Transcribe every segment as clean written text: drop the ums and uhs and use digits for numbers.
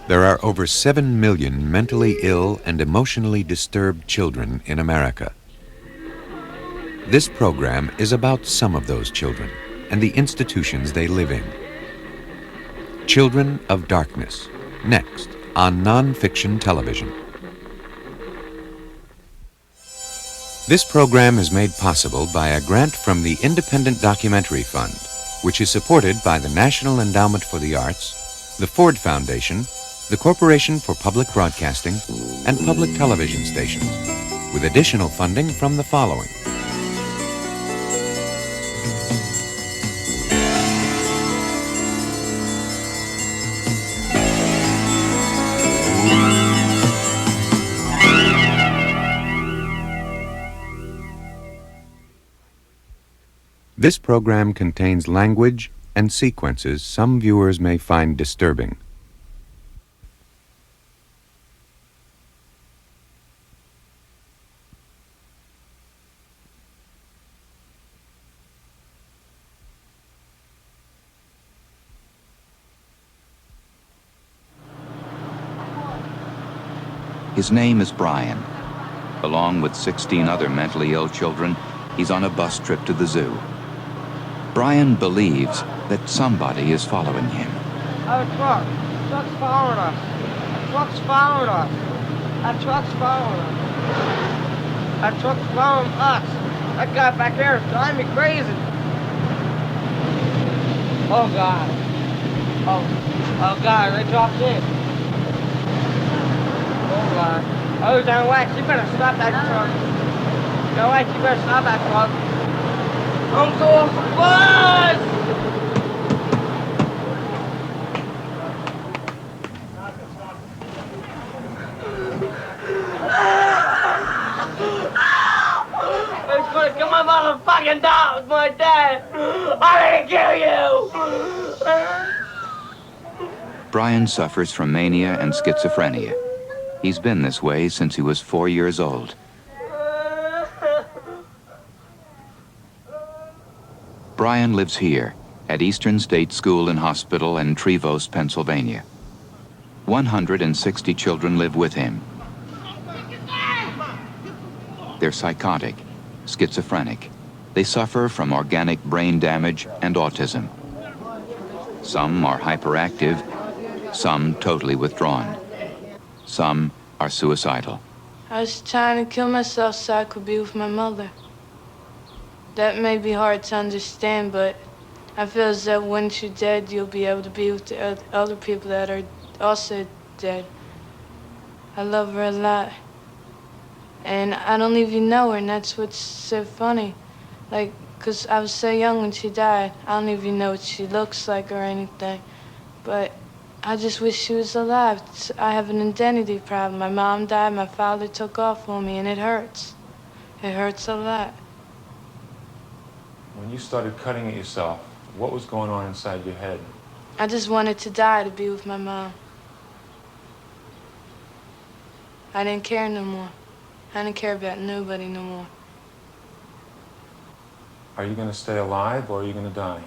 There are over 7 million mentally ill and emotionally disturbed children in America. This program is about some of those children and the institutions they live in. Children of Darkness, next on Non-Fiction Television. This program is made possible by a grant from the Independent Documentary Fund, which is supported by the National Endowment for the Arts, the Ford Foundation, the Corporation for Public Broadcasting, and public television stations, with additional funding from the following. This program contains language and sequences some viewers may find disturbing. His name is Brian. Along with 16 other mentally ill children, he's on a bus trip to the zoo. Brian believes that somebody is following him. Oh, truck. Truck's following us. Truck's following us. That truck's following us. That truck's following us. That guy back there is driving me crazy. Oh, God. Oh, God, they dropped in. Oh, God. Oh, John Wax, you better stop that truck. John Wax, you better stop that truck. I'm so off the bus! It's gonna kill my motherfucking dog, my dad! I'm gonna kill you! Brian suffers from mania and schizophrenia. He's been this way since he was 4 years old. Brian lives here at Eastern State School and Hospital in Trevose, Pennsylvania. 160 children live with him. They're psychotic, schizophrenic. They suffer from organic brain damage and autism. Some are hyperactive, some totally withdrawn. Some are suicidal. I was trying to kill myself so I could be with my mother. That may be hard to understand, but I feel as though once you're dead, you'll be able to be with the other people that are also dead. I love her a lot. And I don't even know her, and that's what's so funny. Like, 'cause I was so young when she died. I don't even know what she looks like or anything. But I just wish she was alive. I have an identity problem. My mom died, my father took off on me, and it hurts. It hurts a lot. When you started cutting at yourself, what was going on inside your head? I just wanted to die to be with my mom. I didn't care no more. I didn't care about nobody no more. Are you going to stay alive or are you going to die?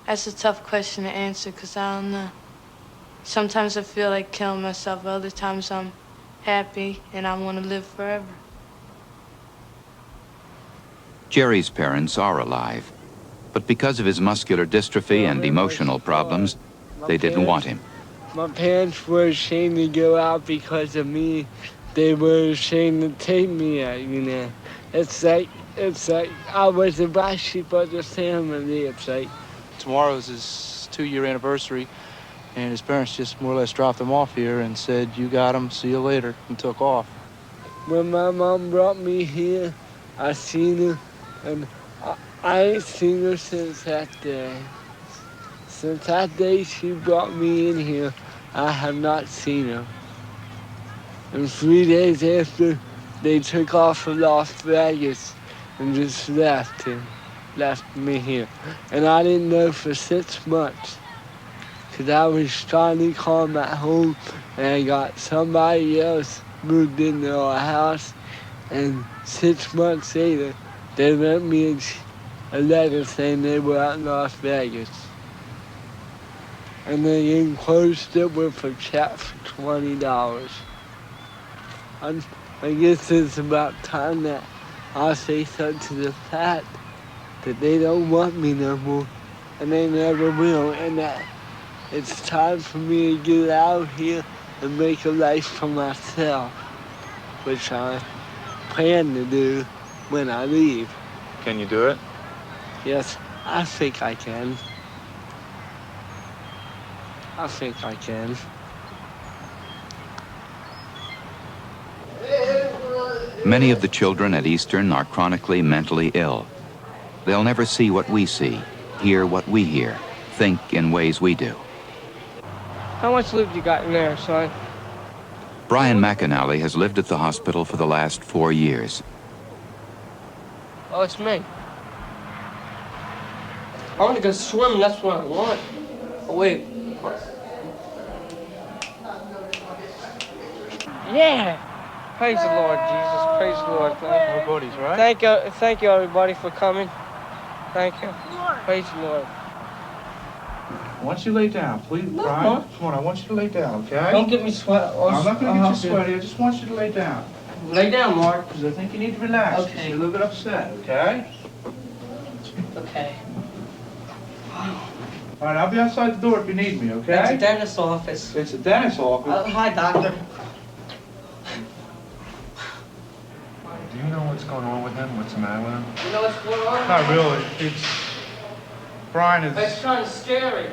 That's a tough question to answer because I don't know. Sometimes I feel like killing myself. Other times I'm happy and I want to live forever. Jerry's parents are alive, but because of his muscular dystrophy and emotional problems, they didn't want him. My parents were ashamed to go out because of me. They were ashamed to take me out, you know. It's like I was the black sheep of the family. It's like tomorrow is his 2-year anniversary, and his parents just more or less dropped him off here and said, "You got him, see you later," and took off. When my mom brought me here, I seen her, and I ain't seen her since that day. Since that day she brought me in here, I have not seen her. And 3 days after, they took off to Las Vegas and just left me here. And I didn't know for 6 months, because I was trying to call them at home, and I got somebody else moved into our house, and 6 months later, they let me a letter saying they were at Las Vegas. And they enclosed it with a check for $20. I guess it's about time that I say something to the fact that they don't want me no more, and they never will, and that it's time for me to get out here and make a life for myself, which I plan to do when I leave. Can you do it? Yes, I think I can. I think I can. Many of the children at Eastern are chronically mentally ill. They'll never see what we see, hear what we hear, think in ways we do. How much lube you got in there, son? Brian McAnally has lived at the hospital for the last 4 years. Oh, it's me. I want to go swimming, that's what I want. Oh, wait. Yeah! Praise the Lord, Jesus. Praise the Lord. We're buddies, right? Thank you, everybody, for coming. Thank you. Praise the Lord. I want you to lay down, please, Brian. Come on, I want you to lay down, okay? Don't get me sweat. I'm not going to get you sweaty. I just want you to lay down. Lay down, Mark. Because I think you need to relax. Okay. You're a little bit upset, okay? Okay. All right, I'll be outside the door if you need me, okay? That's a dentist's office. It's a dentist's office. Hi, doctor. Do you know what's going on with him? What's the matter with him? You know what's going on? Not really. Brian It's is... kind of scary.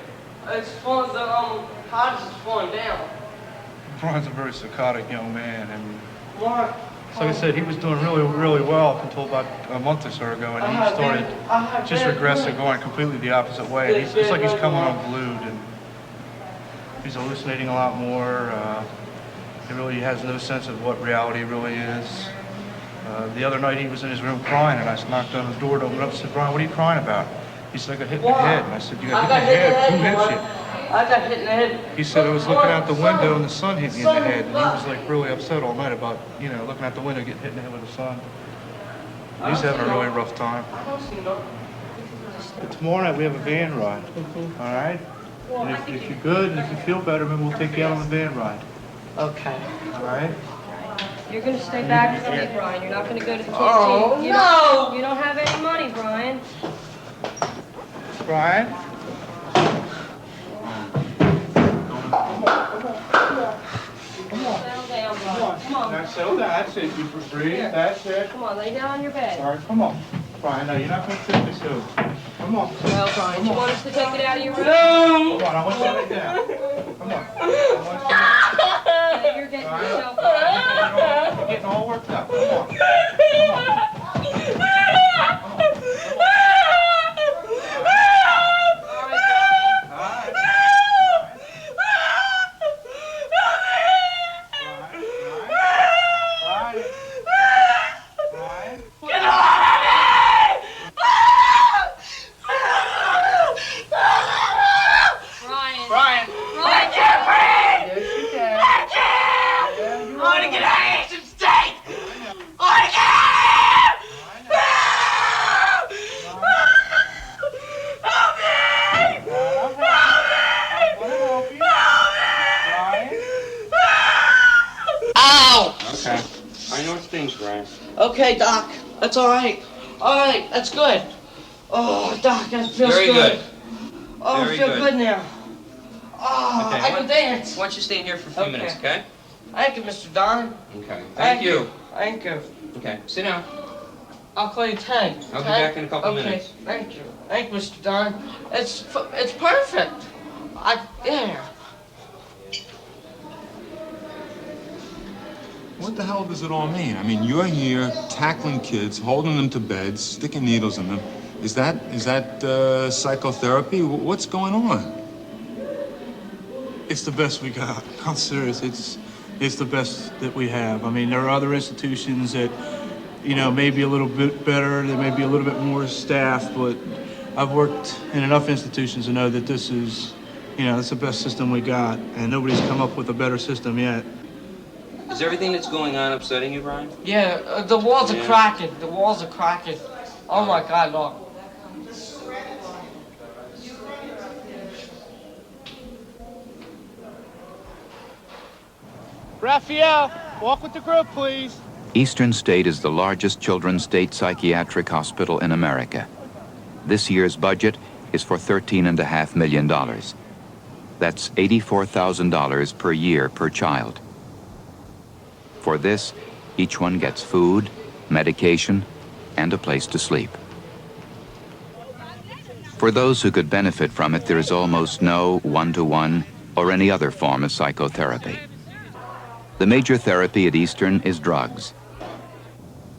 It's falling down. Hodge is falling down. Brian's a very psychotic young man. I mean, Mark. like I said, he was doing really, really well up until about a month or so ago, and he started just regressing, going completely the opposite way. It's like he's coming unglued, and he's hallucinating a lot more. He really has no sense of what reality really is. The other night he was in his room crying, and I knocked on his door to open up and said, "Brian, what are you crying about?" He said, "I got hit in the head." And I said, "You got hit in the head? Who hit you?" I got hit in the head. He said, "I was looking out the window and the sun hit me in the head." And he was like really upset all night about, looking out the window, getting hit in the head with the sun. He's having a really rough time. But tomorrow night we have a van ride, all right? And if you're good and if you feel better, maybe we'll take you out on the van ride, Okay. all right? You're gonna stay back with me, Brian. You're not gonna go to the canteen. Oh, You don't have any money, Brian. Brian? Settle down, Brian. Come on. Now settle down, that's it, you breathe, that's it. Come on, lay down on your bed. All right, come on. Brian, no, you're not going to take this over. Come on. Well, Brian, you want us to take it out of your room? No! Come on, I want you to lay down. Come on. I want you to... You're getting Brian, yourself. you're getting all worked up. Come on. Come on. Okay, Doc. That's all right. All right, that's good. Oh, Doc, that feels good. Oh, I feel good now. Oh, Okay, I can dance. Why don't you stay in here for a few minutes, okay? Thank you, Mr. Don. Okay. Thank you. Thank you. Okay, sit down. I'll call you Ted. I'll be back in a couple minutes. Okay, thank you. Thank you, Mr. Don. It's perfect. Yeah. What the hell does it all mean? I mean, you're here tackling kids, holding them to beds, sticking needles in them. Is that psychotherapy? What's going on? It's the best we got. I'm serious. It's the best that we have. I mean, there are other institutions that, may be a little bit better. There may be a little bit more staff, but I've worked in enough institutions to know that this is, it's the best system we got, and nobody's come up with a better system yet. Is everything that's going on upsetting you, Brian? Yeah, the walls are cracking. The walls are cracking. Oh my God, look. Raphael, walk with the group, please. Eastern State is the largest children's state psychiatric hospital in America. This year's budget is for $13.5 million. That's $84,000 per year per child. For this, each one gets food, medication, and a place to sleep. For those who could benefit from it, there is almost no one-to-one or any other form of psychotherapy. The major therapy at Eastern is drugs.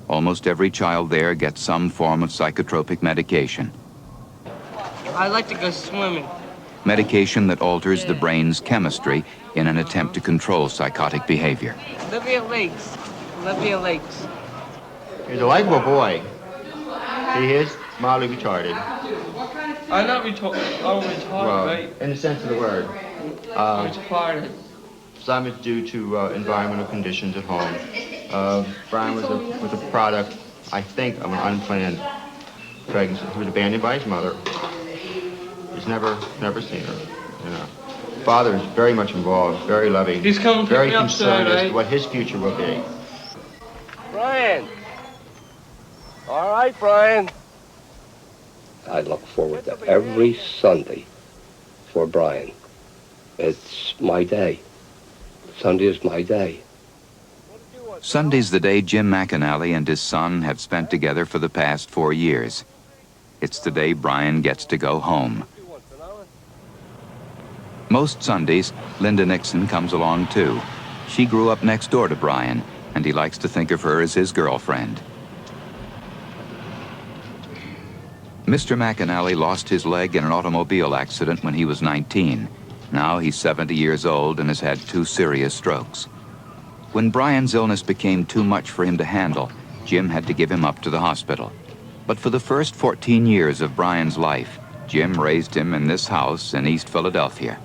Almost every child there gets some form of psychotropic medication. I'd like to go swimming. Medication that alters the brain's chemistry in an attempt to control psychotic behavior. Olivia Lakes. Olivia Lakes. He's a likable boy. He is mildly retarded. I'm not retarded. I'm retarded, Well, right? in the sense of the word. I'm retarded. Some is due to environmental conditions at home. Brian was a product, I think, of an unplanned pregnancy. He was abandoned by his mother. He's never seen her. You know. Father is very much involved, very loving, He's coming to pick very me up concerned as Saturday. to what his future will be. Brian. All right, Brian. I look forward to every Sunday for Brian. It's my day. Sunday is my day. Sunday's the day Jim McAnally and his son have spent together for the past 4 years. It's the day Brian gets to go home. Most Sundays, Linda Nixon comes along too. She grew up next door to Brian, and he likes to think of her as his girlfriend. Mr. McAnally lost his leg in an automobile accident when he was 19. Now he's 70 years old and has had 2 serious strokes. When Brian's illness became too much for him to handle, Jim had to give him up to the hospital. But for the first 14 years of Brian's life, Jim raised him in this house in East Philadelphia.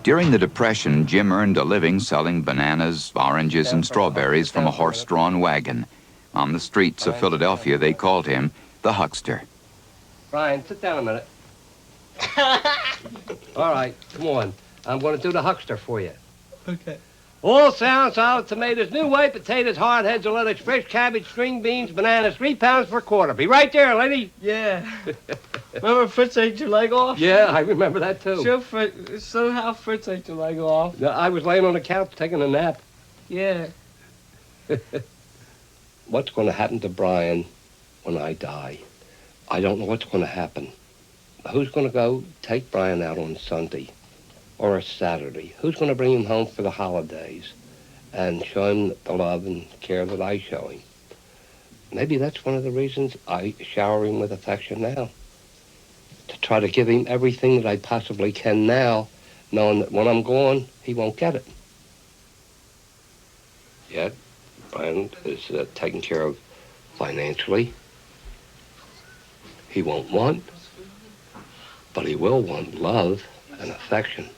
During the Depression, Jim earned a living selling bananas, oranges, and strawberries from a horse-drawn wagon. On the streets of Philadelphia, they called him the Huckster. Brian, sit down a minute. All right, come on. I'm going to do the Huckster for you. Okay. All sound, solid tomatoes, new white potatoes, hard heads of lettuce, fresh cabbage, string beans, bananas, 3 pounds per quarter. Be right there, lady. Yeah. Remember Fritz ate your leg off? Yeah, I remember that too. Show how Fritz ate your leg off. No, I was laying on the couch taking a nap. Yeah. What's going to happen to Brian when I die? I don't know what's going to happen. Who's going to go take Brian out on Sunday or a Saturday? Who's going to bring him home for the holidays and show him the love and care that I show him? Maybe that's one of the reasons I shower him with affection now. To try to give him everything that I possibly can now, knowing that when I'm gone, he won't get it. Yet, Brian is taken care of financially. He won't want, but he will want love and affection.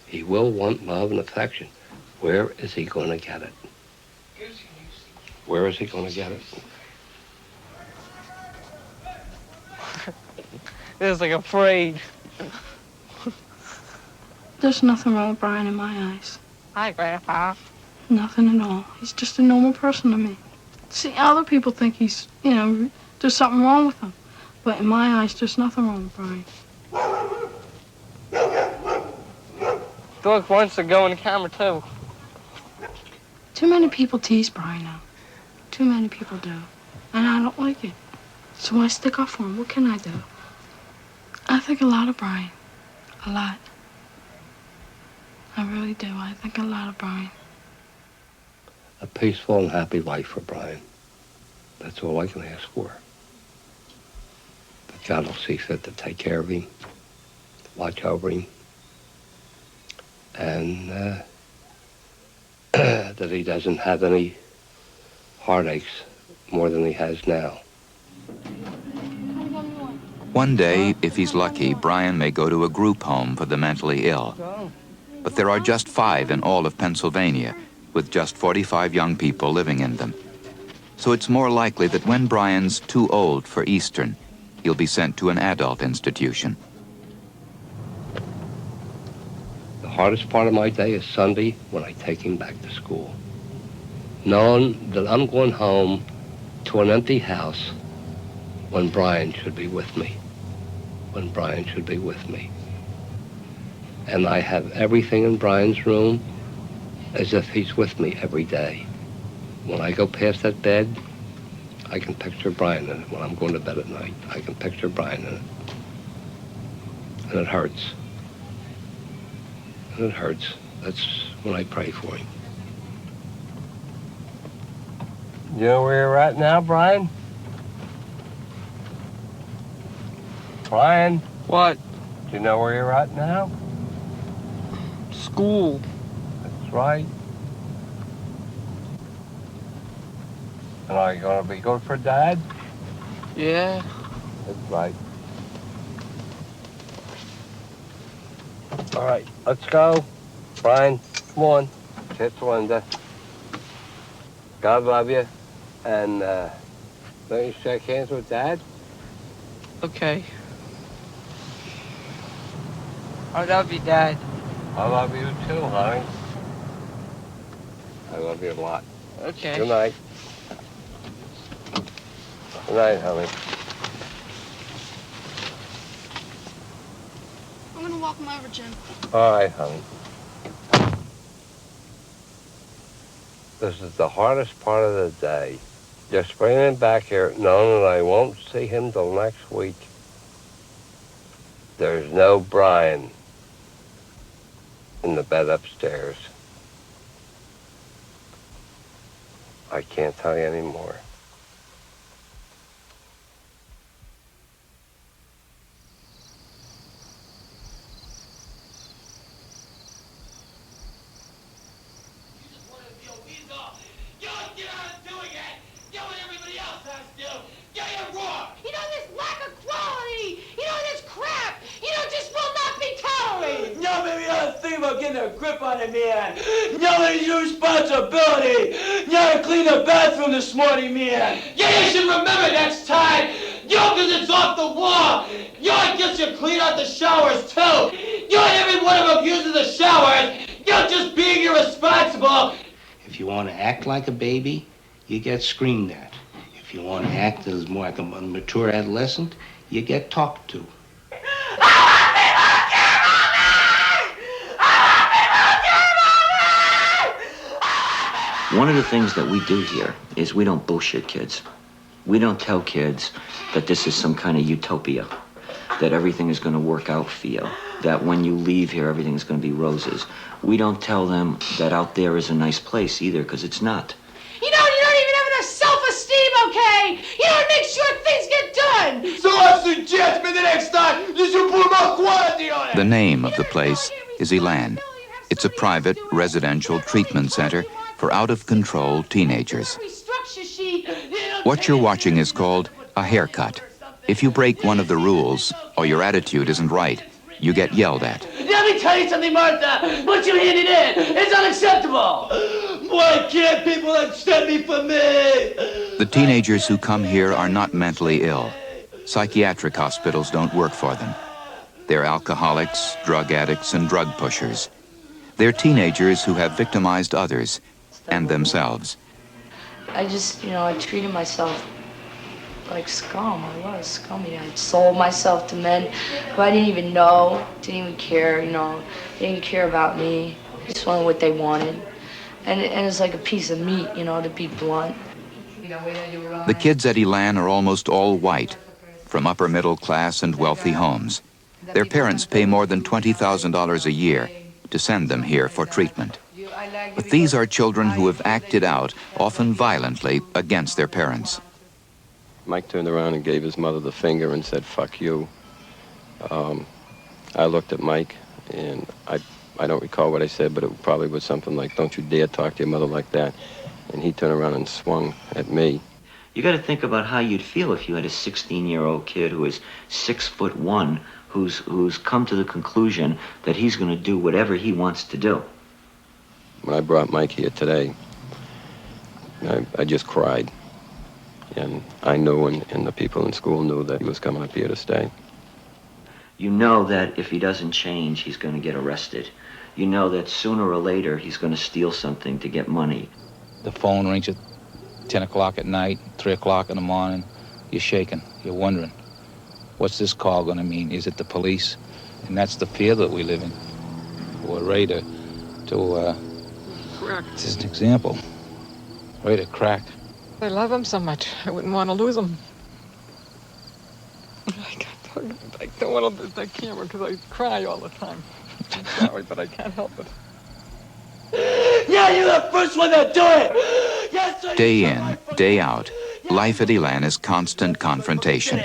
He will want love and affection. Where is he going to get it? Where is he going to get it? It's like afraid. There's nothing wrong with Brian in my eyes. Hi, Grandpa. Nothing at all. He's just a normal person to me. See, other people think he's, there's something wrong with him. But in my eyes, there's nothing wrong with Brian. Dork wants to go in the camera, too. Too many people tease Brian now. Too many people do. And I don't like it. So I stick up for him. What can I do? I think a lot of Brian. A lot. I really do. I think a lot of Brian. A peaceful and happy life for Brian. That's all I can ask for. But God will see fit to take care of him, watch over him, and that he doesn't have any heartaches more than he has now. One day, if he's lucky, Brian may go to a group home for the mentally ill. But there are just 5 in all of Pennsylvania, with just 45 young people living in them. So it's more likely that when Brian's too old for Eastern, he'll be sent to an adult institution. The hardest part of my day is Sunday when I take him back to school. Knowing that I'm going home to an empty house when Brian should be with me. When Brian should be with me. And I have everything in Brian's room as if he's with me every day. When I go past that bed, I can picture Brian in it. When I'm going to bed at night, I can picture Brian in it. And it hurts. And it hurts. That's when I pray for him. You know where you're at now, Brian? Brian? What? Do you know where you're at now? School. That's right. And are you going to be good for Dad? Yeah. That's right. All right, let's go. Brian, come on. Kiss Linda. God love you. And let me shake hands with Dad. Okay. I love you, Dad. I love you too, honey. I love you a lot. Okay. Good night. Good night, honey. I'm gonna walk him over, Jim. All right, honey. This is the hardest part of the day. Just bringing him back here, knowing that I won't see him till next week. There's no Brian in the bed upstairs. I can't tell you anymore. Getting a grip on it, man. Yelling your responsibility. You gotta clean the bathroom this morning, man. Yeah, you should remember next time. Yo, because it's off the wall. Yo, I guess you clean out the showers, too. Yo, every one of them uses the showers. Yo, just being irresponsible. If you want to act like a baby, you get screamed at. If you want to act as more like a mature adolescent, you get talked to. One of the things that we do here is we don't bullshit kids. We don't tell kids that this is some kind of utopia, that everything is going to work out for you, that when you leave here, everything is going to be roses. We don't tell them that out there is a nice place either, because it's not. You don't even have enough self-esteem, okay? You don't make sure things get done. So I suggest for the next time you should put more quality on it. The name of the place is Elan. It's a private residential treatment center for out-of-control teenagers. What you're watching is called a haircut. If you break one of the rules or your attitude isn't right, you get yelled at. Let me tell you something, Martha. What you handed in is unacceptable. Why can't people accept me for me? The teenagers who come here are not mentally ill. Psychiatric hospitals don't work for them. They're alcoholics, drug addicts, and drug pushers. They're teenagers who have victimized others and themselves. I just, I treated myself like scum. I was scummy. I sold myself to men who I didn't even know, didn't even care, didn't even care about me. Just wanted what they wanted. And it's like a piece of meat, to be blunt. The kids at Elan are almost all white, from upper middle class and wealthy homes. Their parents pay more than $20,000 a year to send them here for treatment. But these are children who have acted out, often violently, against their parents. Mike turned around and gave his mother the finger and said, "Fuck you." I looked at Mike, and I don't recall what I said, but it probably was something like, "Don't you dare talk to your mother like that." And he turned around and swung at me. You got to think about how you'd feel if you had a 16-year-old kid who is 6'1", who's come to the conclusion that he's going to do whatever he wants to do. When I brought Mike here today, I just cried. And I knew, and the people in school knew that he was coming up here to stay. You know that if he doesn't change, he's going to get arrested. You know that sooner or later he's going to steal something to get money. The phone rings at 10 o'clock at night, 3 o'clock in the morning. You're shaking. You're wondering, what's this call going to mean? Is it the police? And that's the fear that we live in. We're ready to just an example. Ready to crack. I love him so much. I wouldn't want to lose him. I don't want to lose that camera because I cry all the time. I'm sorry, but I can't help it. Yeah, you're the first one to do it! Yes, sir. Day in, day out, life at Elan is constant confrontation,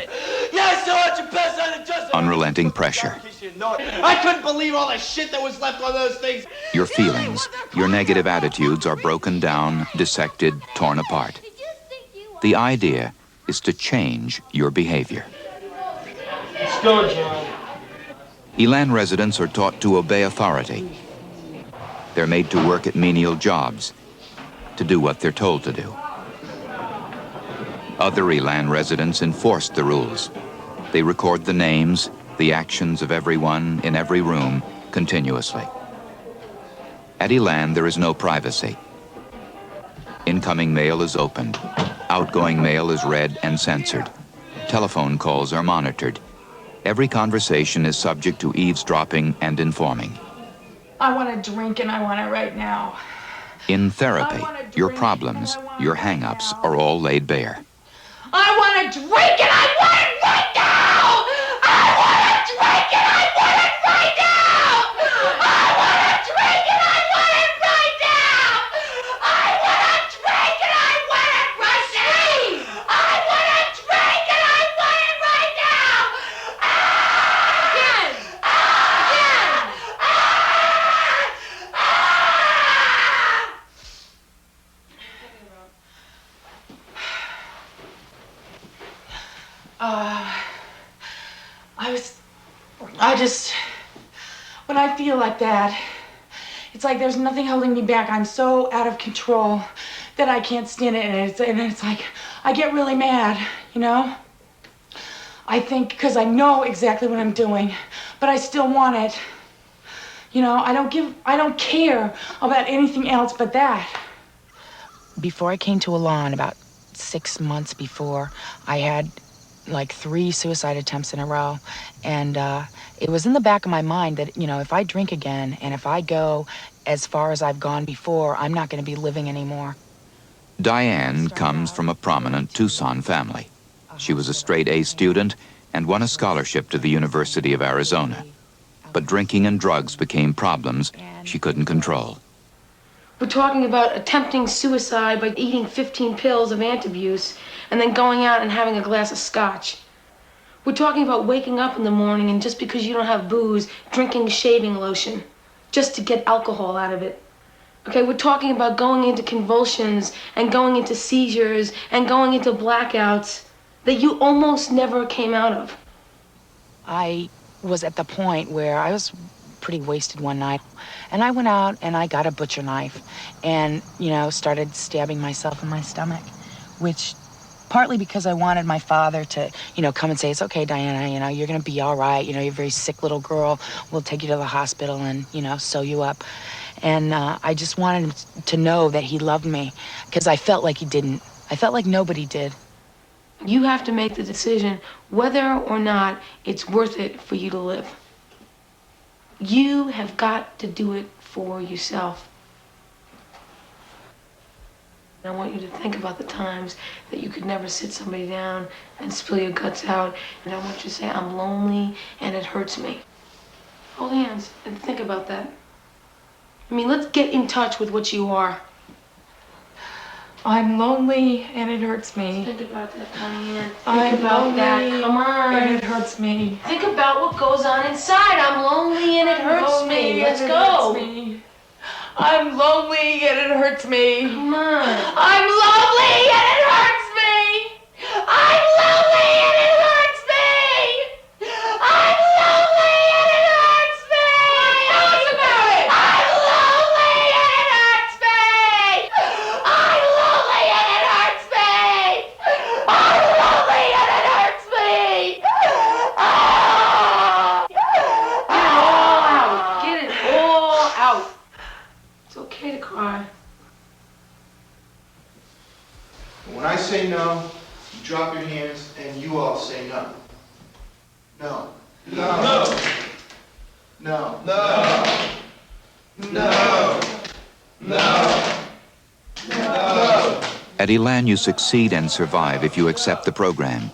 Yes, sir, what's your best on the justice? unrelenting pressure. I couldn't believe all the shit that was left on those things. Your feelings, your negative attitudes are broken down, dissected, torn apart. The idea is to change your behavior. Let's go, John. Elan residents are taught to obey authority. They're made to work at menial jobs, to do what they're told to do. Other Elan residents enforce the rules. They record the names, the actions of everyone in every room continuously. At Elan, there is no privacy. Incoming mail is opened. Outgoing mail is read and censored. Telephone calls are monitored. Every conversation is subject to eavesdropping and informing. I want to drink and I want it right now. In therapy, your problems, your hang-ups are all laid bare. I want to drink and I want it right now! I want to drink and I want it right now! I want to drink and I want it right now! I want to drink and I want it right now! I want to drink and I want it right now! Again! When I feel like that, it's like there's nothing holding me back. I'm so out of control that I can't stand it. And it's like, I get really mad, you know? I think, because I know exactly what I'm doing, but I still want it. You know, I don't care about anything else but that. Before I came to Elan, about 6 months before, I had like 3 suicide attempts in a row. And it was in the back of my mind that, you know, if I drink again and if I go as far as I've gone before, I'm not going to be living anymore. Diane comes from a prominent Tucson family. She was a straight-A student and won a scholarship to the University of Arizona. But drinking and drugs became problems she couldn't control. We're talking about attempting suicide by eating 15 pills of antabuse and then going out and having a glass of scotch. We're talking about waking up in the morning and just because you don't have booze, drinking shaving lotion, just to get alcohol out of it. Okay, we're talking about going into convulsions and going into seizures and going into blackouts that you almost never came out of. I was at the point where I was pretty wasted one night, and I went out and I got a butcher knife and, you know, started stabbing myself in my stomach, which partly because I wanted my father to, you know, come and say, it's okay, Diana, you know, you're gonna be all right, you know, you're a very sick little girl, we'll take you to the hospital and, you know, sew you up. And I just wanted him to know that he loved me, because I felt like he didn't. I felt like nobody did. You have to make the decision whether or not it's worth it for you to live. You have got to do it for yourself. I want you to think about the times that you could never sit somebody down and spill your guts out. And I want you to say, I'm lonely and it hurts me. Hold hands and think about that. I mean, let's get in touch with what you are. I'm lonely and it hurts me. Think about that, Diane. I'm Think about lonely that. Come on. and it hurts me. Think about what goes on inside. I'm lonely and it hurts me. Let's go. I'm lonely and it hurts me. Come on. I'm lonely and it hurts me. I'm lonely and it hurts me. I'm lonely and it hurts me. Tell us about it. I'm lonely and it hurts me. I'm lonely and it hurts me. Drop your hands and you all say no. No. No. No. No. No. No. No. At Elan, you succeed and survive if you accept the program.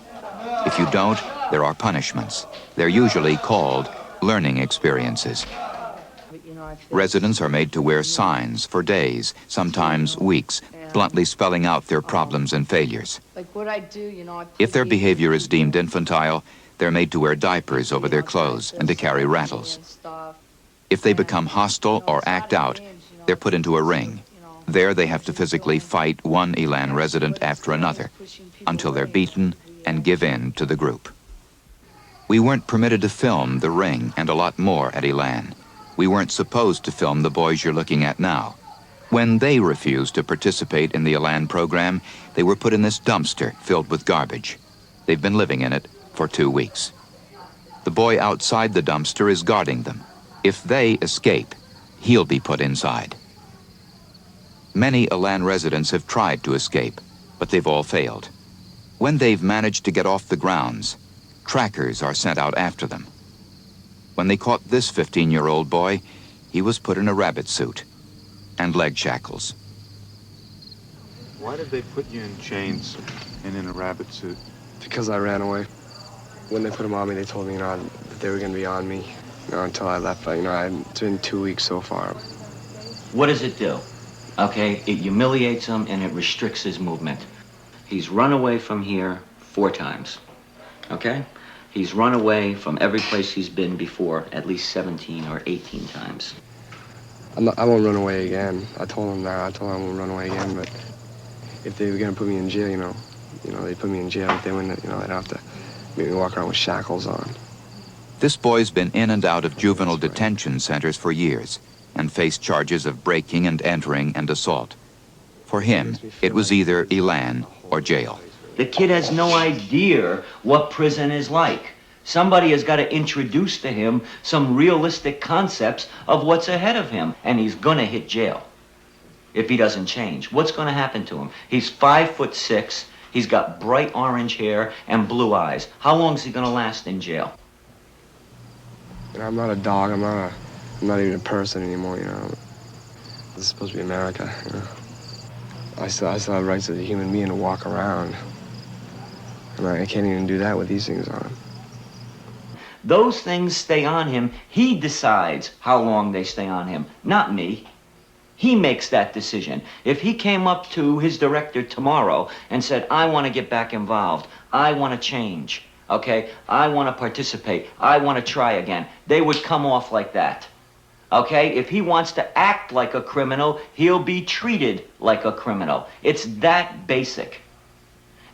If you don't, there are punishments. They're usually called learning experiences. Residents are made to wear signs for days, sometimes weeks, bluntly spelling out their problems and failures. Like what I do, If their behavior is deemed infantile, they're made to wear diapers over their clothes and to carry rattles. If they become hostile or act out, they're put into a ring. There they have to physically fight one Elan resident after another until they're beaten and give in to the group. We weren't permitted to film the ring and a lot more at Elan. We weren't supposed to film the boys you're looking at now. When they refused to participate in the Elan program, they were put in this dumpster filled with garbage. They've been living in it for 2 weeks. The boy outside the dumpster is guarding them. If they escape, he'll be put inside. Many Elan residents have tried to escape, but they've all failed. When they've managed to get off the grounds, trackers are sent out after them. When they caught this 15-year-old boy, he was put in a rabbit suit and leg shackles. Why did they put you in chains and in a rabbit suit? Because I ran away. When they put them on me, they told me, that they were going to be on me, until I left. But, it's been 2 weeks so far. What does it do? Okay, it humiliates him and it restricts his movement. He's run away from here 4 times, okay? He's run away from every place he's been before at least 17 or 18 times. I won't run away again. I told him that. I told him I won't run away again, but if they were going to put me in jail, they'd put me in jail. If they wouldn't, they'd have to make me walk around with shackles on. This boy's been in and out of juvenile detention centers for years and faced charges of breaking and entering and assault. For him, it was either Elan or jail. The kid has no idea what prison is like. Somebody has got to introduce to him some realistic concepts of what's ahead of him, and he's gonna hit jail if he doesn't change. What's gonna happen to him? He's 5'6", he's got bright orange hair and blue eyes. How long is he gonna last in jail? I'm not a dog, I'm not even a person anymore, This is supposed to be America, I still have rights as a human being to walk around. And I can't even do that with these things on. Those things stay on him. He decides how long they stay on him, not me. He makes that decision. If he came up to his director tomorrow and said, I want to get back involved, I want to change, okay? I want to participate, I want to try again, they would come off like that. Okay, if he wants to act like a criminal, he'll be treated like a criminal. It's that basic.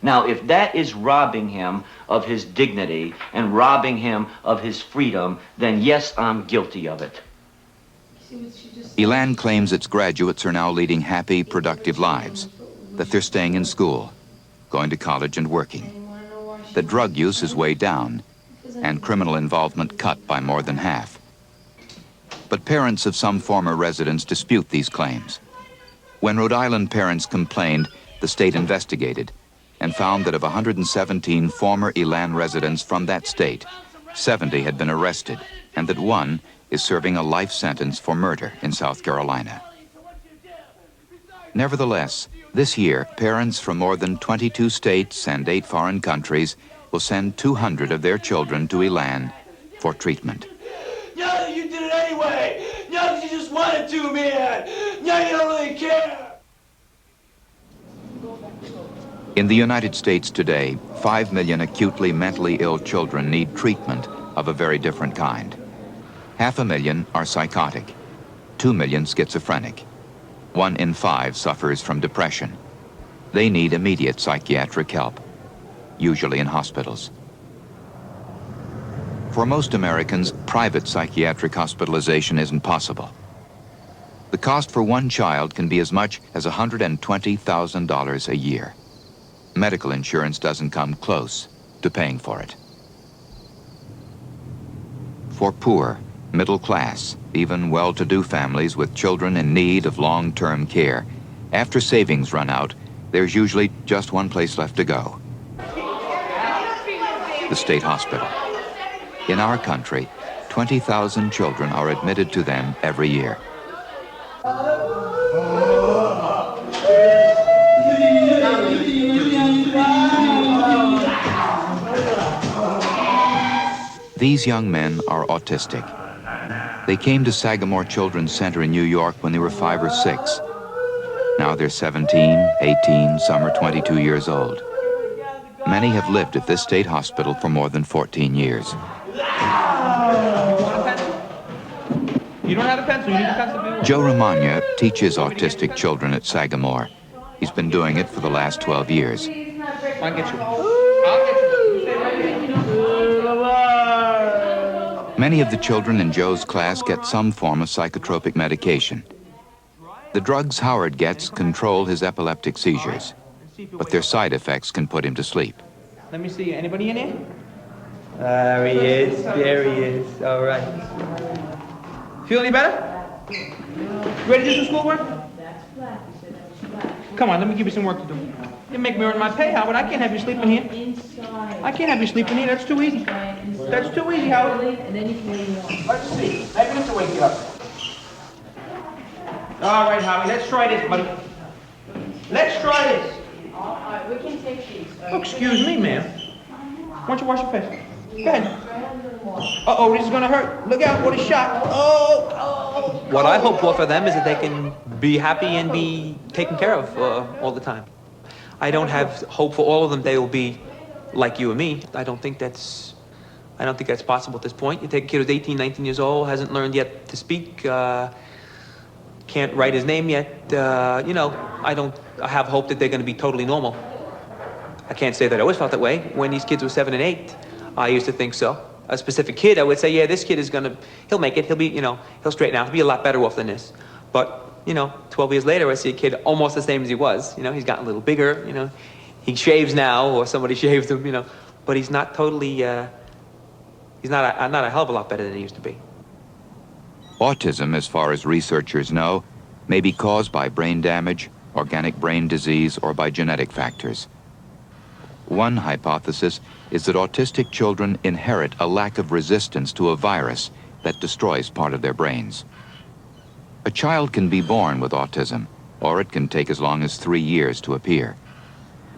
Now, if that is robbing him of his dignity and robbing him of his freedom, then yes, I'm guilty of it. Elan claims its graduates are now leading happy, productive lives, that they're staying in school, going to college and working, that drug use is way down, and criminal involvement cut by more than half. But parents of some former residents dispute these claims. When Rhode Island parents complained, the state investigated and found that of 117 former Elan residents from that state, 70 had been arrested, and that one is serving a life sentence for murder in South Carolina. Nevertheless, this year, parents from more than 22 states and 8 foreign countries will send 200 of their children to Elan for treatment. Yeah, you did it anyway! Yeah, because you just wanted to, man! Yeah, you don't really care! In the United States today, 5 million acutely mentally ill children need treatment of a very different kind. 500,000 are psychotic, 2 million schizophrenic. 1 in 5 suffers from depression. They need immediate psychiatric help, usually in hospitals. For most Americans, private psychiatric hospitalization isn't possible. The cost for one child can be as much as $120,000 a year. Medical insurance doesn't come close to paying for it. For poor, middle class, even well-to-do families with children in need of long-term care, after savings run out, there's usually just one place left to go: the state hospital. In our country, 20,000 children are admitted to them every year. These young men are autistic. They came to Sagamore Children's Center in New York when they were 5 or 6. Now they're 17, 18, some are 22 years old. Many have lived at this state hospital for more than 14 years. You don't have a pencil, you need a pencil. Joe Romagna teaches autistic children at Sagamore. He's been doing it for the last 12 years. I'll get you. Many of the children in Joe's class get some form of psychotropic medication. The drugs Howard gets control his epileptic seizures, but their side effects can put him to sleep. Let me see, anybody in here? There he is, there he is, all right. Feel any better? Ready to do some schoolwork? Come on, let me give you some work to do. You make me earn my pay, Howard. I can't have you sleeping here. I can't have you sleeping here. That's too easy. That's too easy, Howard. Let's see. Maybe this will wake you up. All right, Howie. Let's try this, buddy. Let's try this. All right, we can take these. Oh, excuse me, ma'am. Why don't you wash your face? Go ahead. Uh-oh, this is going to hurt. Look out for the shot. Oh. What I hope for them is that they can be happy and be taken care of all the time. I don't have hope for all of them they will be like you and me. I don't think that's possible at this point. You take a kid who's 18, 19 years old, hasn't learned yet to speak, can't write his name yet. You know, I have hope that they're going to be totally normal. I can't say that I always felt that way. When these kids were 7 and 8, I used to think so. A specific kid, I would say, yeah, this kid is he'll make it. He'll be, you know, he'll straighten out. He'll be a lot better off than this. But, you know, 12 years later, I see a kid almost the same as he was. You know, he's gotten a little bigger, you know. He shaves now, or somebody shaved him, you know. But he's not totally, he's not a hell of a lot better than he used to be. Autism, as far as researchers know, may be caused by brain damage, organic brain disease, or by genetic factors. One hypothesis is that autistic children inherit a lack of resistance to a virus that destroys part of their brains. A child can be born with autism, or it can take as long as 3 years to appear.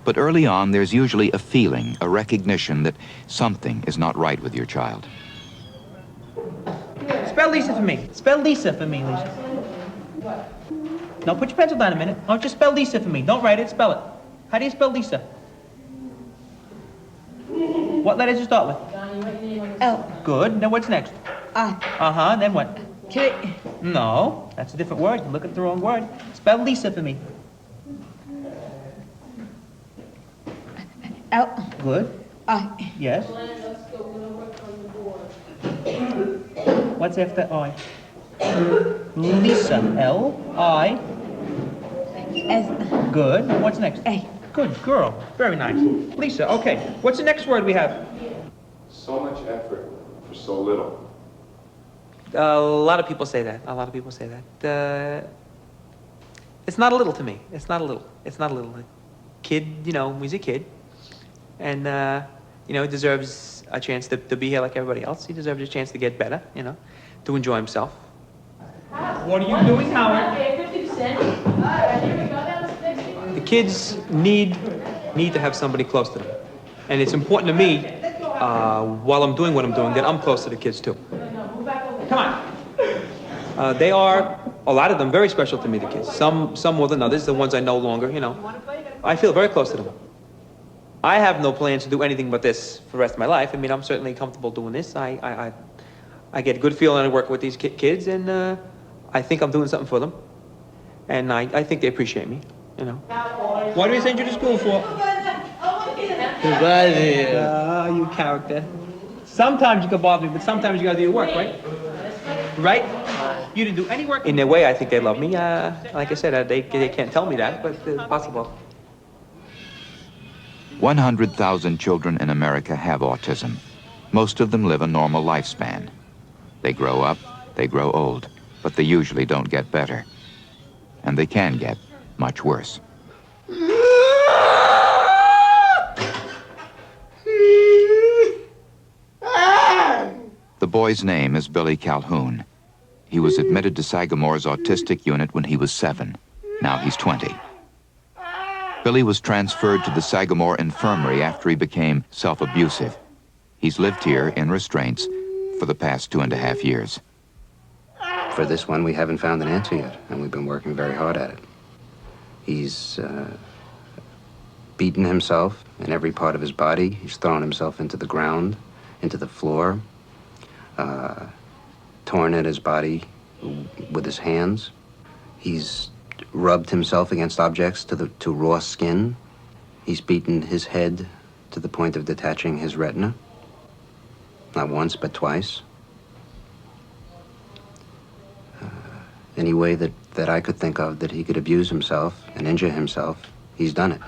But early on, there's usually a feeling, a recognition that something is not right with your child. Spell Lisa for me. Spell Lisa for me, Lisa. No, put your pencil down a minute. Oh, just spell Lisa for me. Don't write it, spell it. How do you spell Lisa? What letter does it start with? L. Good. Then what's next? I. Uh-huh. Then what? K. No, that's a different word. You're looking at the wrong word. Spell Lisa for me. L. Good. I. Yes. What's after I? Lisa. L-I. S. Good. What's next? A. Good girl. Very nice. Lisa, okay. What's the next word we have? So much effort for so little. A lot of people say that. A lot of people say that. It's not a little to me. It's not a little. It's not a little. Kid, you know, he's a kid. And, you know, he deserves a chance to be here like everybody else. He deserves a chance to get better, you know, to enjoy himself. What are you doing, Howard? The kids need to have somebody close to them. And it's important to me, while I'm doing what I'm doing, that I'm close to the kids too. Come on. They are, a lot of them, very special to me, the kids. Some more than others, the ones I know longer, you know. I feel very close to them. I have no plans to do anything but this for the rest of my life. I mean, I'm certainly comfortable doing this. I get a good feeling when I work with these kids, and I think I'm doing something for them. And I think they appreciate me, you know. What do we send you to school for? You character. Sometimes you can bother me, but sometimes you gotta do your work, right? Right? You didn't do any work. In their way, I think they love me. Like I said, they can't tell me that, but it's possible. 100,000 children in America have autism. Most of them live a normal lifespan. They grow up, they grow old, but they usually don't get better. And they can get much worse. The boy's name is Billy Calhoun. He was admitted to Sagamore's autistic unit when he was 7. Now he's 20. Billy was transferred to the Sagamore Infirmary after he became self-abusive. He's lived here in restraints for the past 2.5 years. For this one, we haven't found an answer yet, and we've been working very hard at it. He's beaten himself in every part of his body. He's thrown himself into the ground, into the floor, torn at his body with his hands. He's rubbed himself against objects to raw skin. He's beaten his head to the point of detaching his retina. Not once, but twice. Any way that I could think of that he could abuse himself and injure himself, he's done it.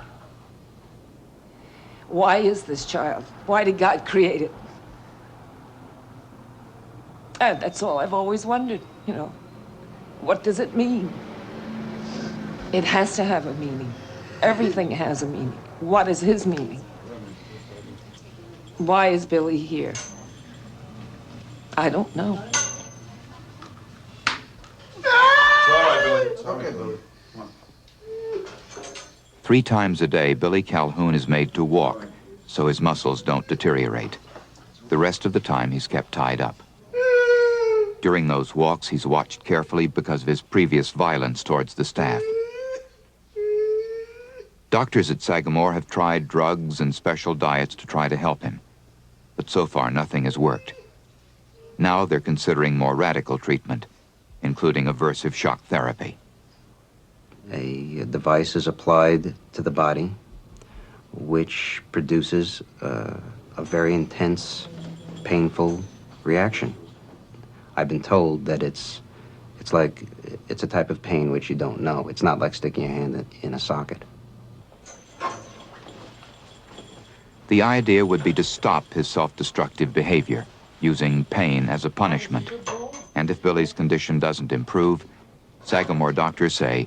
Why is this child? Why did God create it? And that's all I've always wondered, you know. What does it mean? It has to have a meaning. Everything has a meaning. What is his meaning? Why is Billy here? I don't know. It's all right, Billy. It's okay, Billy. Come on. 3 times a day, Billy Calhoun is made to walk so his muscles don't deteriorate. The rest of the time, he's kept tied up. During those walks, he's watched carefully because of his previous violence towards the staff. Doctors at Sagamore have tried drugs and special diets to try to help him, but so far nothing has worked. Now they're considering more radical treatment, including aversive shock therapy. A device is applied to the body, which produces a very intense, painful reaction. I've been told that it's a type of pain which you don't know. It's not like sticking your hand in a socket. The idea would be to stop his self-destructive behavior, using pain as a punishment. And if Billy's condition doesn't improve, Sagamore doctors say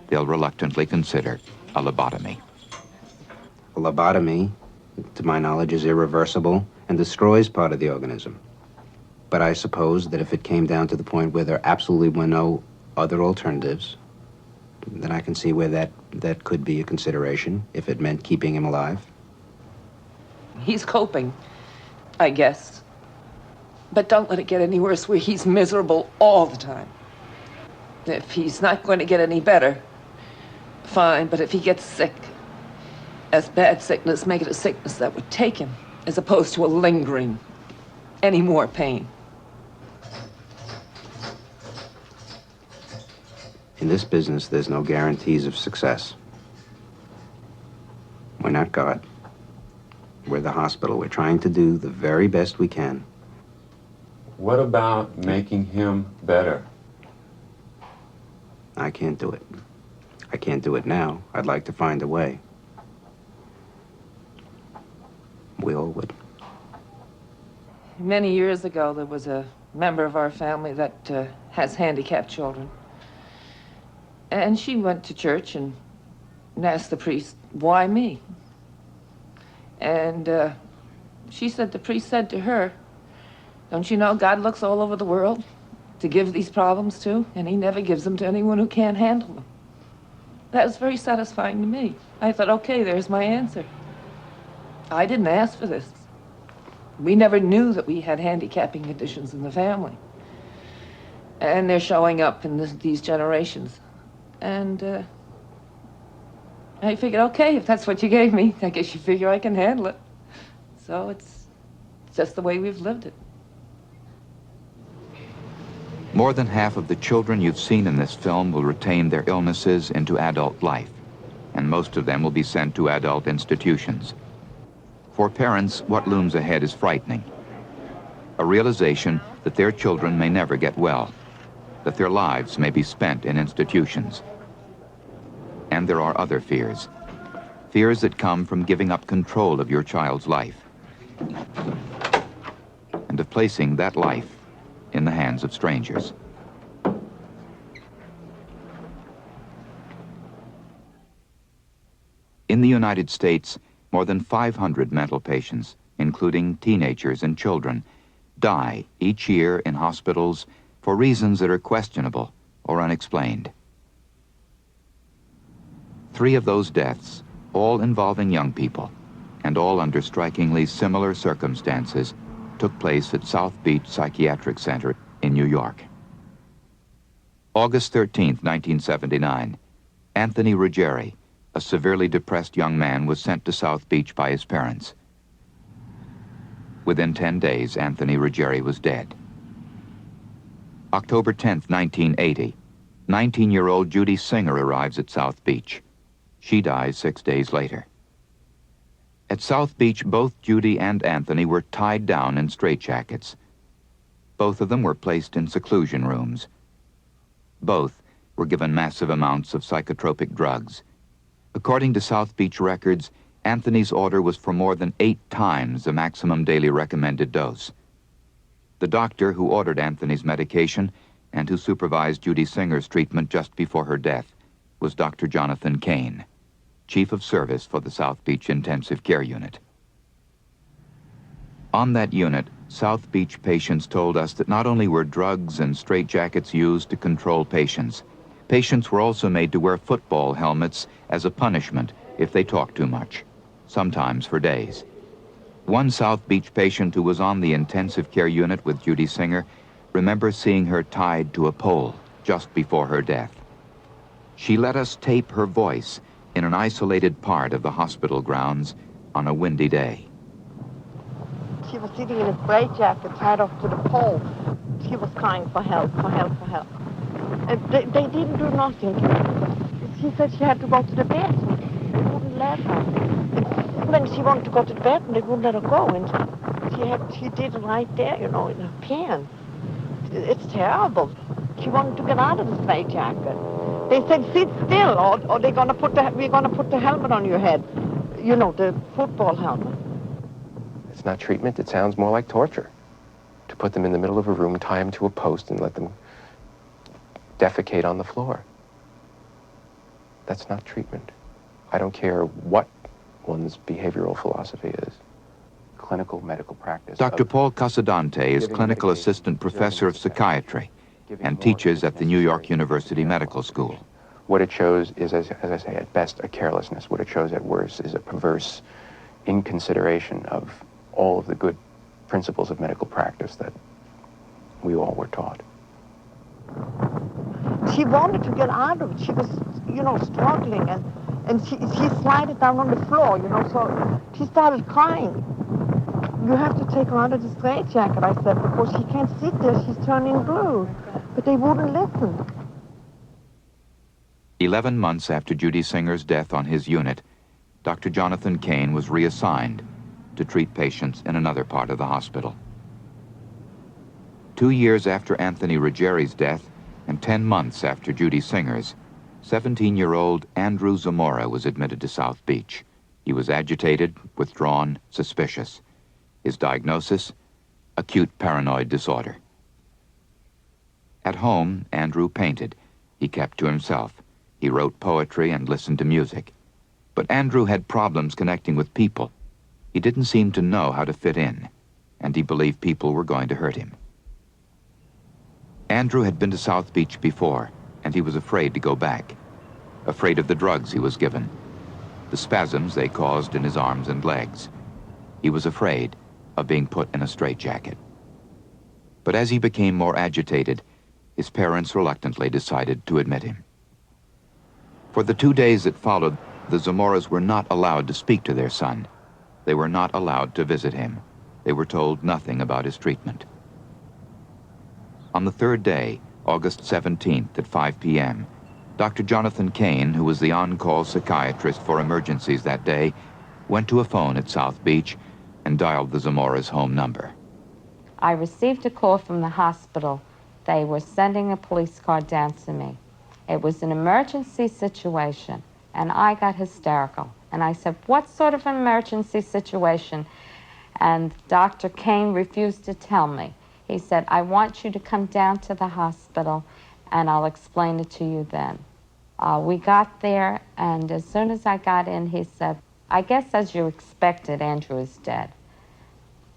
they'll reluctantly consider a lobotomy. A lobotomy, to my knowledge, is irreversible and destroys part of the organism. But I suppose that if it came down to the point where there absolutely were no other alternatives, then I can see where that could be a consideration, if it meant keeping him alive. He's coping, I guess. But don't let it get any worse where he's miserable all the time. If he's not going to get any better, fine, but if he gets sick, as bad sickness, make it a sickness that would take him, as opposed to a lingering, any more pain. In this business, there's no guarantees of success. We're not God. We're the hospital. We're trying to do the very best we can. What about making him better? I can't do it. I can't do it now. I'd like to find a way. We all would. Many years ago, there was a member of our family that has handicapped children. And she went to church and asked the priest, why me? And she said, the priest said to her, don't you know God looks all over the world to give these problems to, and he never gives them to anyone who can't handle them. That was very satisfying to me. I thought, okay, there's my answer. I didn't ask for this. We never knew that we had handicapping conditions in the family. And they're showing up in these generations. And I figured, okay, if that's what you gave me, I guess you figure I can handle it. So it's just the way we've lived it. More than half of the children you've seen in this film will retain their illnesses into adult life, and most of them will be sent to adult institutions. For parents, what looms ahead is frightening. A realization that their children may never get well, that their lives may be spent in institutions. And there are other fears. Fears that come from giving up control of your child's life, and of placing that life in the hands of strangers. In the United States, more than 500 mental patients, including teenagers and children, die each year in hospitals for reasons that are questionable or unexplained. 3 of those deaths, all involving young people, and all under strikingly similar circumstances, took place at South Beach Psychiatric Center in New York. August 13, 1979, Anthony Ruggieri, a severely depressed young man, was sent to South Beach by his parents. Within 10 days, Anthony Ruggieri was dead. October 10, 1980, 19-year-old Judy Singer arrives at South Beach. She dies 6 days later. At South Beach, both Judy and Anthony were tied down in straitjackets. Both of them were placed in seclusion rooms. Both were given massive amounts of psychotropic drugs. According to South Beach records, Anthony's order was for more than 8 times the maximum daily recommended dose. The doctor who ordered Anthony's medication and who supervised Judy Singer's treatment just before her death was Dr. Jonathan Kane, Chief of Service for the South Beach Intensive Care Unit. On that unit, South Beach patients told us that not only were drugs and straitjackets used to control patients, patients were also made to wear football helmets as a punishment if they talked too much, sometimes for days. One South Beach patient who was on the intensive care unit with Judy Singer remembers seeing her tied to a pole just before her death. She let us tape her voice in an isolated part of the hospital grounds on a windy day. She was sitting in a straitjacket tied off to the pole. She was crying for help, for help, for help. And they didn't do nothing. She said she had to go to the bathroom. They wouldn't let her. When she wanted to go to the bathroom, they wouldn't let her go. And she did it right there, you know, in her pants. It's terrible. She wanted to get out of the straitjacket. They said, sit still, or we're gonna put the helmet on your head. You know, the football helmet. It's not treatment. It sounds more like torture. To put them in the middle of a room, tie them to a post, and let them defecate on the floor. That's not treatment. I don't care what one's behavioral philosophy is. Clinical medical practice. Dr. Paul Casadante is clinical assistant professor of psychiatry and teaches at the New York University Medical School. What it shows is, as I say, at best, a carelessness. What it shows at worst is a perverse inconsideration of all of the good principles of medical practice that we all were taught. She wanted to get out of it. She was, you know, struggling, and she slided down on the floor, you know, so she started crying. You have to take her out of the straitjacket, I said, because she can't sit there. She's turning blue. But they wouldn't listen. 11 months after Judy Singer's death on his unit, Dr. Jonathan Kane was reassigned to treat patients in another part of the hospital. 2 years after Anthony Ruggieri's death and 10 months after Judy Singer's, 17-year-old Andrew Zamora was admitted to South Beach. He was agitated, withdrawn, suspicious. His diagnosis, acute paranoid disorder. At home, Andrew painted. He kept to himself. He wrote poetry and listened to music. But Andrew had problems connecting with people. He didn't seem to know how to fit in, and he believed people were going to hurt him. Andrew had been to South Beach before, and he was afraid to go back. Afraid of the drugs he was given, the spasms they caused in his arms and legs. He was afraid of being put in a straitjacket. But as he became more agitated, his parents reluctantly decided to admit him. For the 2 days that followed, the Zamoras were not allowed to speak to their son. They were not allowed to visit him. They were told nothing about his treatment. On the 3rd day, August 17th at 5 p.m., Dr. Jonathan Kane, who was the on-call psychiatrist for emergencies that day, went to a phone at South Beach and dialed the Zamoras' home number. I received a call from the hospital. They were sending a police car down to me. It was an emergency situation, and I got hysterical. And I said, what sort of an emergency situation? And Dr. Kane refused to tell me. He said, I want you to come down to the hospital, and I'll explain it to you then. We got there, and as soon as I got in, he said, I guess as you expected, Andrew is dead.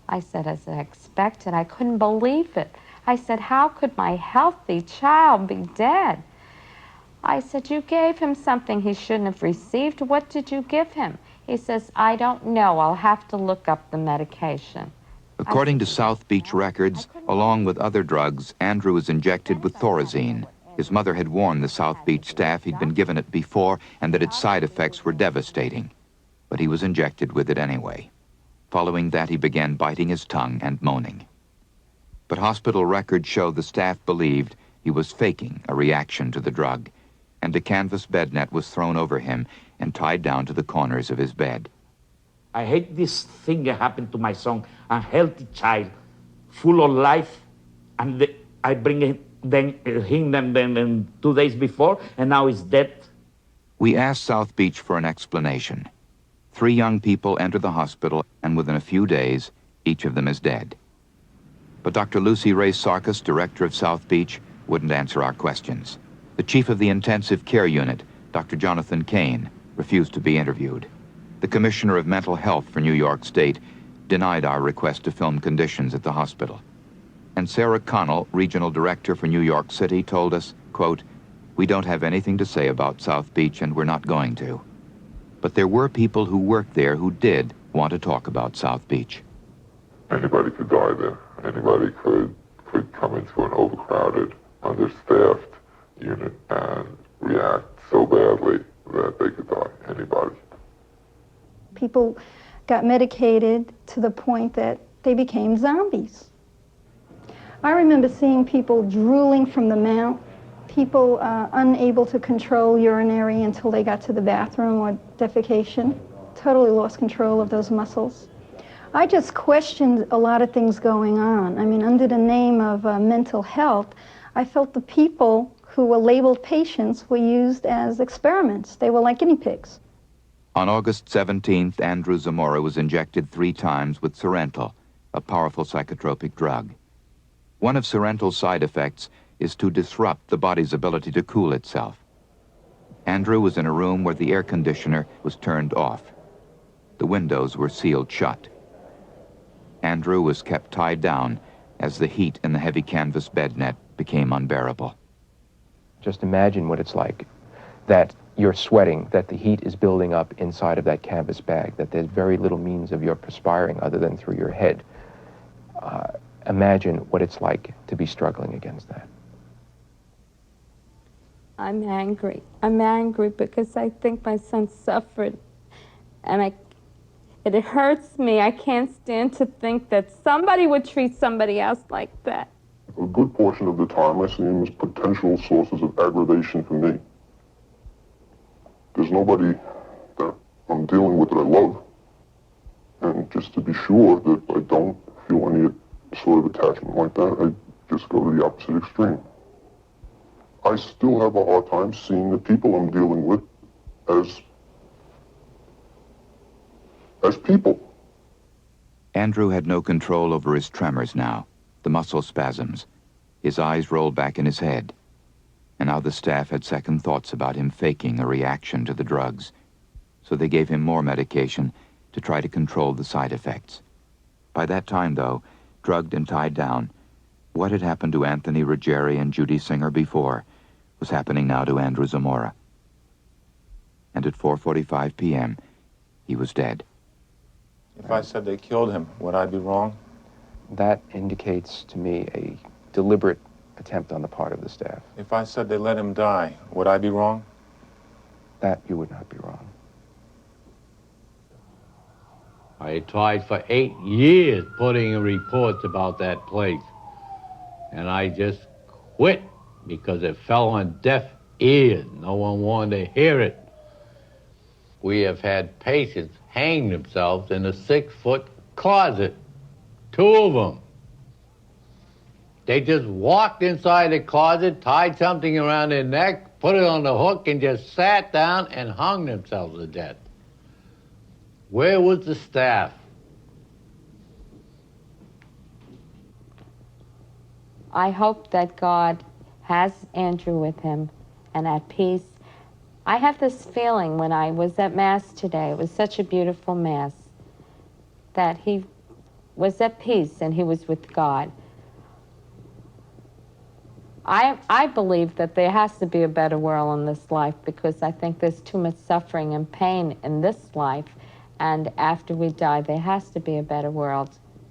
I said, as I expected. I couldn't believe it. I said, how could my healthy child be dead? I said, you gave him something he shouldn't have received. What did you give him? He says, I don't know. I'll have to look up the medication. According to South Beach records, along with other drugs, Andrew was injected with Thorazine. His mother had warned the South Beach staff he'd been given it before and that its side effects were devastating. But he was injected with it anyway. Following that, he began biting his tongue and moaning. But hospital records show the staff believed he was faking a reaction to the drug, and a canvas bed net was thrown over him and tied down to the corners of his bed. I hate this thing that happened to my son, a healthy child, full of life, and I bring him then 2 days before, and now he's dead. We asked South Beach for an explanation. 3 young people enter the hospital, and within a few days, each of them is dead. But Dr. Lucy Ray Sarkis, director of South Beach, wouldn't answer our questions. The chief of the intensive care unit, Dr. Jonathan Kane, refused to be interviewed. The commissioner of mental health for New York State denied our request to film conditions at the hospital. And Sarah Connell, regional director for New York City, told us, quote, we don't have anything to say about South Beach and we're not going to. But there were people who worked there who did want to talk about South Beach. Anybody could die there. Anybody could come into an overcrowded, understaffed unit and react so badly that they could die. Anybody. People got medicated to the point that they became zombies. I remember seeing people drooling from the mouth, people unable to control urinary until they got to the bathroom or defecation, totally lost control of those muscles. I just questioned a lot of things going on. I mean, under the name of mental health, I felt the people who were labeled patients were used as experiments. They were like guinea pigs. On August 17th, Andrew Zamora was injected 3 times with Serental, a powerful psychotropic drug. One of Serental's side effects is to disrupt the body's ability to cool itself. Andrew was in a room where the air conditioner was turned off. The windows were sealed shut. Andrew was kept tied down as the heat in the heavy canvas bed net became unbearable. Just imagine what it's like, that you're sweating, that the heat is building up inside of that canvas bag, that there's very little means of your perspiring other than through your head. Imagine what it's like to be struggling against that. I'm angry. I'm angry because I think my son suffered, and it hurts me. I can't stand to think that somebody would treat somebody else like that. A good portion of the time I see them as potential sources of aggravation for me. There's nobody that I'm dealing with that I love. And just to be sure that I don't feel any sort of attachment like that, I just go to the opposite extreme. I still have a hard time seeing the people I'm dealing with as people. Andrew had no control over his tremors now, the muscle spasms. His eyes rolled back in his head. And now the staff had second thoughts about him faking a reaction to the drugs. So they gave him more medication to try to control the side effects. By that time, though, drugged and tied down, what had happened to Anthony Ruggieri and Judy Singer before was happening now to Andrew Zamora. And at 4:45 p.m., he was dead. If I said they killed him, would I be wrong? That indicates to me a deliberate attempt on the part of the staff. If I said they let him die, would I be wrong? That you would not be wrong. I tried for 8 years putting in reports about that place. And I just quit because it fell on deaf ears. No one wanted to hear it. We have had patients hang themselves in a 6-foot closet. 2 of them. They just walked inside the closet, tied something around their neck, put it on the hook, and just sat down and hung themselves to death. Where was the staff? I hope that God has Andrew with him and at peace. I have this feeling when I was at Mass today, it was such a beautiful Mass, that he was at peace and he was with God. I believe that there has to be a better world in this life because I think there's too much suffering and pain in this life, and after we die, there has to be a better world.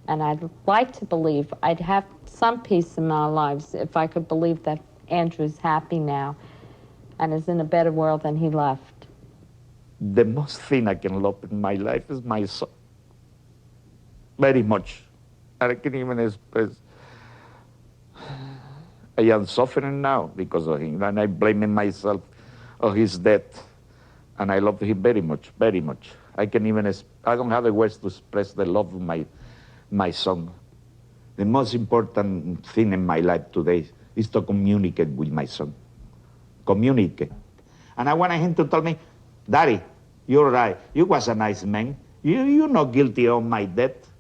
And I'd like to believe I'd have some peace in our lives if I could believe that Andrew's happy now and is in a better world than he left. The most thing I can love in my life is my son. Very much. I can't even express. I am suffering now because of him, and I'm blaming myself of his death. And I love him very much, very much. I can even, I don't have the words to express the love of my son. The most important thing in my life today is to communicate with my son. Communicate. And I wanted him to tell me, Daddy, you're right. You was a nice man. You're not guilty of my death.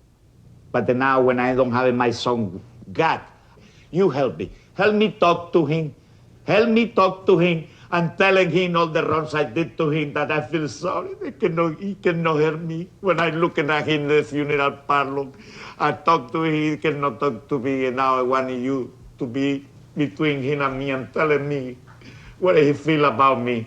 But now when I don't have my son, God, you help me. Help me talk to him. Help me talk to him and telling him all the wrongs I did to him, that I feel sorry. He cannot hear me. When I'm looking at him in the funeral parlor, I talk to him, he cannot talk to me, and now I want you to be between him and me and telling me what he feel about me.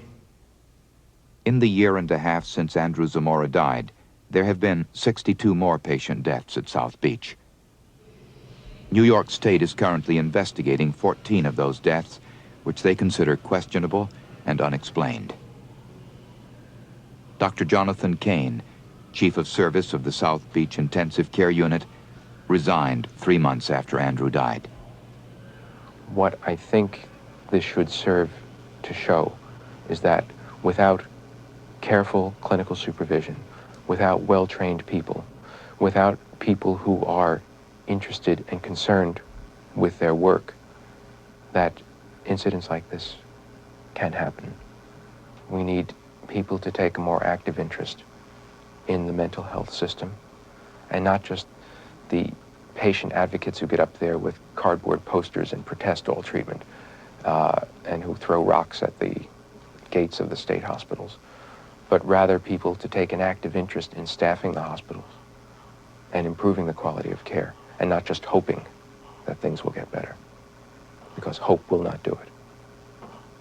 In the year and a half since Andrew Zamora died, there have been 62 more patient deaths at South Beach. New York State is currently investigating 14 of those deaths, which they consider questionable and unexplained. Dr. Jonathan Kane, Chief of Service of the South Beach Intensive Care Unit, resigned 3 months after Andrew died. What I think this should serve to show is that without careful clinical supervision, without well-trained people, without people who are interested and concerned with their work, that incidents like this can happen. We need people to take a more active interest in the mental health system, and not just the patient advocates who get up there with cardboard posters and protest all treatment, and who throw rocks at the gates of the state hospitals, but rather people to take an active interest in staffing the hospitals and improving the quality of care, and not just hoping that things will get better, because hope will not do it,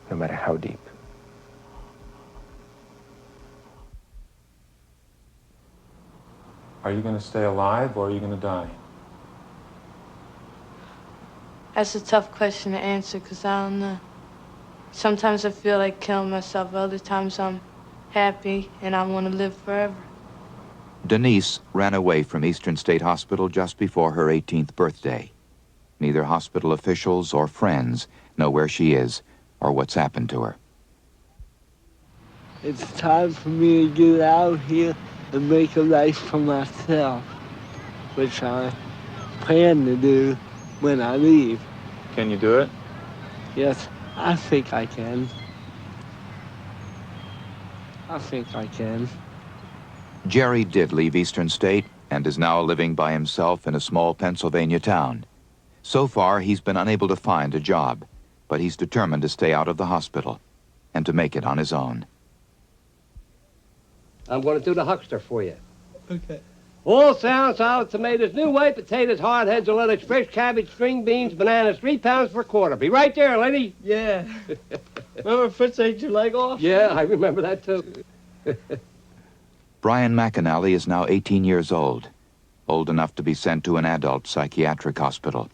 no matter how deep. Are you going to stay alive or are you going to die? That's a tough question to answer because I don't know. Sometimes I feel like killing myself. Other times I'm happy and I want to live forever. Denise ran away from Eastern State Hospital just before her 18th birthday. Neither hospital officials or friends know where she is or what's happened to her. It's time for me to get out here and make a life for myself, which I plan to do when I leave. Can you do it? Yes, I think I can. I think I can. Jerry did leave Eastern State and is now living by himself in a small Pennsylvania town. So far, he's been unable to find a job, but he's determined to stay out of the hospital and to make it on his own. I'm going to do the huckster for you. Okay. All sour, salad, tomatoes, new white potatoes, hard heads, and lettuce, fresh cabbage, string beans, bananas, 3 pounds per quarter. Be right there, lady. Yeah. Remember Fritz ate your leg off? Yeah, I remember that too. Brian McAnally is now 18 years old enough to be sent to an adult psychiatric hospital.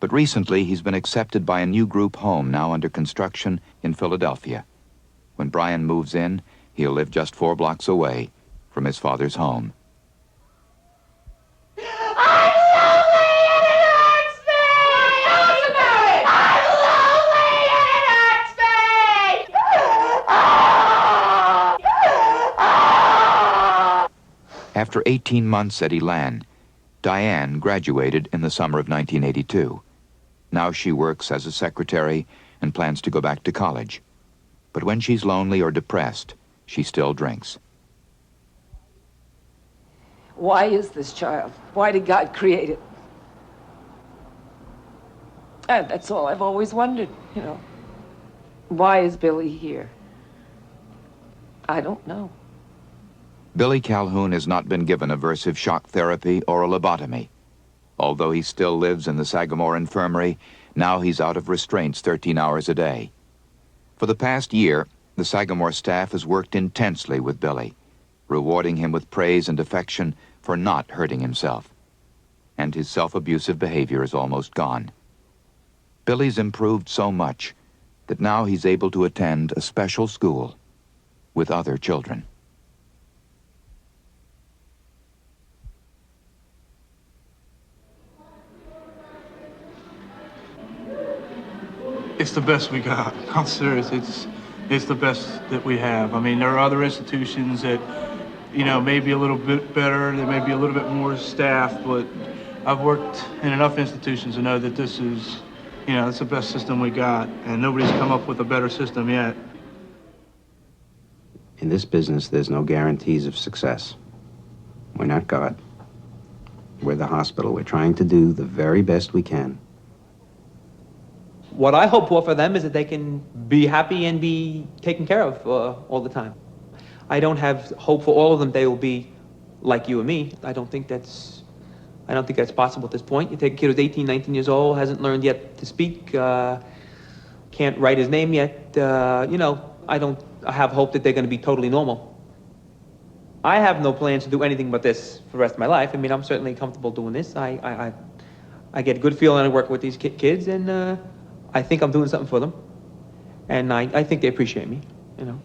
But recently, he's been accepted by a new group home now under construction in Philadelphia. When Brian moves in, he'll live just 4 blocks away from his father's home. After 18 months at Elan, Diane graduated in the summer of 1982. Now she works as a secretary and plans to go back to college. But when she's lonely or depressed, she still drinks. Why is this child? Why did God create it? And that's all I've always wondered, you know. Why is Billy here? I don't know. Billy Calhoun has not been given aversive shock therapy or a lobotomy. Although he still lives in the Sagamore Infirmary, now he's out of restraints 13 hours a day. For the past year, the Sagamore staff has worked intensely with Billy, rewarding him with praise and affection for not hurting himself. And his self-abusive behavior is almost gone. Billy's improved so much that now he's able to attend a special school with other children. It's the best we got. I'm serious. It's the best that we have. I mean, there are other institutions that, you know, may be a little bit better. There may be a little bit more staff, but I've worked in enough institutions to know that this is, you know, it's the best system we got, and nobody's come up with a better system yet. In this business, there's no guarantees of success. We're not God. We're the hospital. We're trying to do the very best we can. What I hope for them is that they can be happy and be taken care of all the time. I don't have hope for all of them they will be like you and me. I don't think that's possible at this point. You take a kid who's 18, 19 years old, hasn't learned yet to speak, can't write his name yet. You know, I have hope that they're going to be totally normal. I have no plans to do anything but this for the rest of my life. I mean, I'm certainly comfortable doing this. I get a good feeling I work with these kids, and I think I'm doing something for them. And I think they appreciate me, you know.